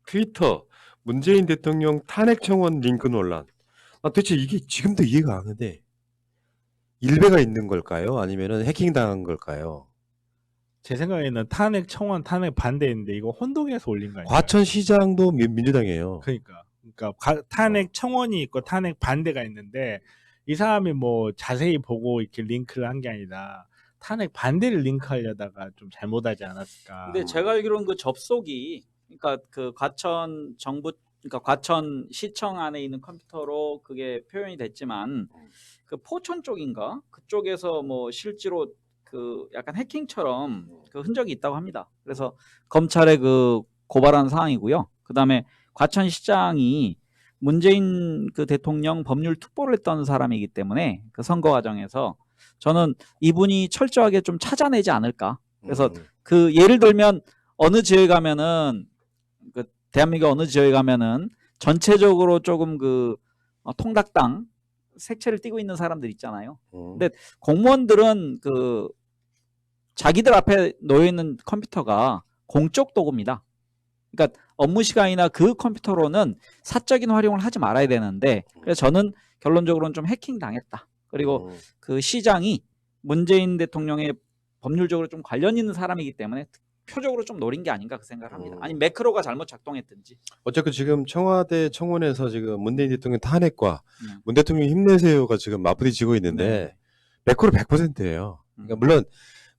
트위터 문재인 대통령 탄핵 청원 링크 논란. 대체 이게 지금도 이해가 안 가는데 일배가 있는 걸까요? 아니면은 해킹당한 걸까요? 제 생각에는 탄핵 청원, 탄핵 반대인데 이거 혼동해서 올린 거 아니에요? 과천시장도 민주당이에요. 그러니까 탄핵 청원이 있고 탄핵 반대가 있는데 이 사람이 뭐 자세히 보고 이렇게 링크를 한 게 아니라 탄핵 반대를 링크하려다가 좀 잘못하지 않았을까. 근데 제가 알기로는 그 접속이 그러니까 그 과천 정부 그러니까 과천 시청 안에 있는 컴퓨터로 그게 표현이 됐지만 그 포천 쪽인가 그쪽에서 뭐 실제로 그 약간 해킹처럼 그 흔적이 있다고 합니다. 그래서 검찰에 그 고발한 사항이고요. 그다음에 과천시장이 문재인 그 대통령 법률 특보를 했던 사람이기 때문에 그 선거 과정에서 저는 이분이 철저하게 좀 찾아내지 않을까. 그래서 그 예를 들면 어느 지역에 가면은 그 대한민국 어느 지역에 가면은 전체적으로 조금 그 통닭당 색채를 띠고 있는 사람들 있잖아요. 근데 공무원들은 그 자기들 앞에 놓여 있는 컴퓨터가 공적 도구입니다. 그러니까 업무 시간이나 그 컴퓨터로는 사적인 활용을 하지 말아야 되는데 그래서 저는 결론적으로는 좀 해킹 당했다. 그리고 그 시장이 문재인 대통령의 법률적으로 좀 관련 있는 사람이기 때문에 표적으로 좀 노린 게 아닌가 그 생각을 합니다. 아니 매크로가 잘못 작동했든지. 어쨌든 지금 청와대 청원에서 지금 문재인 대통령 탄핵과 문 대통령 힘내세요가 지금 맞부딪히고 있는데 매크로 100%예요. 그러니까 물론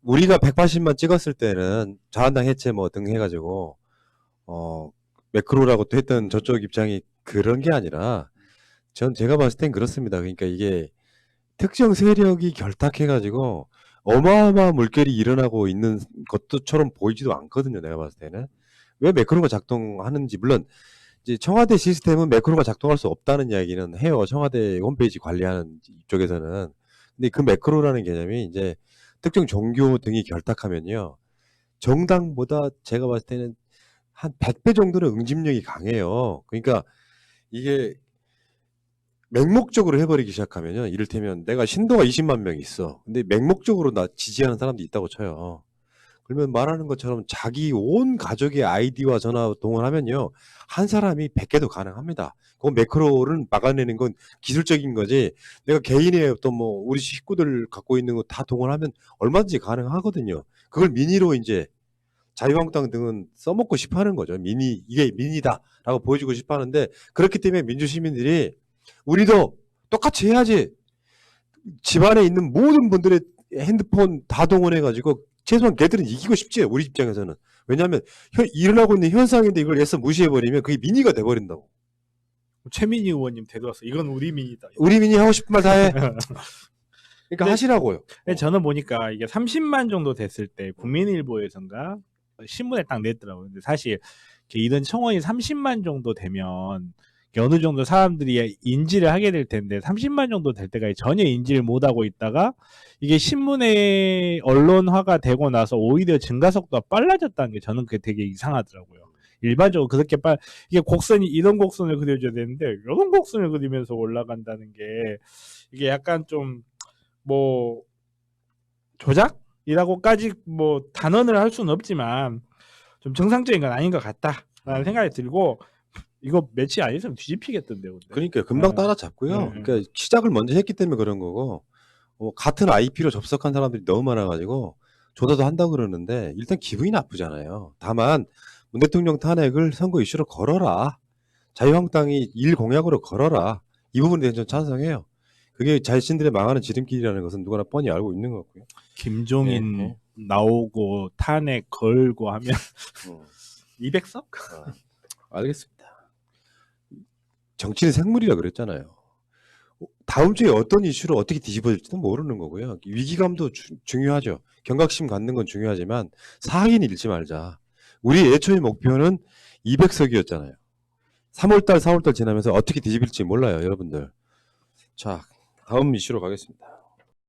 우리가 180만 찍었을 때는 자한당 해체 뭐 등 해가지고 매크로라고 또 했던 저쪽 입장이 그런 게 아니라 제가 봤을 땐 그렇습니다. 그러니까 이게 특정 세력이 결탁해가지고 어마어마한 물결이 일어나고 있는 것처럼 보이지도 않거든요. 내가 봤을 때는. 왜 매크로가 작동하는지 물론 이제 청와대 시스템은 매크로가 작동할 수 없다는 이야기는 해요. 청와대 홈페이지 관리하는 쪽에서는. 근데 그 매크로라는 개념이 이제 특정 종교 등이 결탁하면요. 정당보다 제가 봤을 때는 한 100배 정도는 응집력이 강해요. 그러니까 이게 맹목적으로 해버리기 시작하면요. 이를테면 내가 신도가 20만 명 있어. 근데 맹목적으로 나 지지하는 사람도 있다고 쳐요. 그러면 말하는 것처럼 자기 온 가족의 아이디와 전화 동원하면요. 한 사람이 100개도 가능합니다. 그건 매크로를 막아내는 건 기술적인 거지. 내가 개인의 어떤 뭐 우리 식구들 갖고 있는 거 다 동원하면 얼마든지 가능하거든요. 그걸 민의로 이제 자유한국당 등은 써먹고 싶어 하는 거죠. 이게 민의다라고 보여주고 싶어 하는데 그렇기 때문에 민주시민들이 우리도 똑같이 해야지. 집안에 있는 모든 분들의 핸드폰 다 동원해가지고 최소한 걔들은 이기고 싶지. 우리 입장에서는. 왜냐하면 일어나고 있는 현상인데 이걸 애써 무시해버리면 그게 민의가 돼버린다고. 최민희 의원님 되돌아서 이건 우리 민이다. 우리 민의 하고 싶은 말 다 해. 그러니까 하시라고요. 근데 저는 보니까 이게 30만 정도 됐을 때 국민일보에선가 신문에 딱 냈더라고요. 근데 사실 이런 청원이 30만 정도 되면 어느 정도 사람들이 인지를 하게 될 텐데 30만 정도 될 때까지 전혀 인지를 못하고 있다가 이게 신문에 언론화가 되고 나서 오히려 증가 속도가 빨라졌다는 게 저는 그게 되게 이상하더라고요. 일반적으로 그렇게 이게 곡선이 이런 곡선을 그려줘야 되는데 이런 곡선을 그리면서 올라간다는 게 이게 약간 좀 뭐 조작이라고까지 뭐 단언을 할 수는 없지만 좀 정상적인 건 아닌 것 같다라는 생각이 들고 이거 며칠 안 있으면 뒤집히겠던데요. 근데. 그러니까 금방 따라잡고요. 그러니까 시작을 먼저 했기 때문에 그런 거고 같은 IP로 접속한 사람들이 너무 많아가지고 조사도 한다고 그러는데 일단 기분이 나쁘잖아요. 다만 문 대통령 탄핵을 선거 이슈로 걸어라. 자유한국당이 일 공약으로 걸어라. 이 부분에 대해서 저는 찬성해요. 그게 자신들의 망하는 지름길이라는 것은 누구나 뻔히 알고 있는 것 같고요. 김종인 나오고 탄핵 걸고 하면 200석? 알겠습니다. 정치는 생물이라 그랬잖아요. 다음 주에 어떤 이슈로 어떻게 뒤집어질지도 모르는 거고요. 위기감도 중요하죠. 경각심 갖는 건 중요하지만 사기는 잃지 말자. 우리 애초의 목표는 200석이었잖아요. 3월달, 4월달 지나면서 어떻게 뒤집힐지 몰라요, 여러분들. 자, 다음 이슈로 가겠습니다.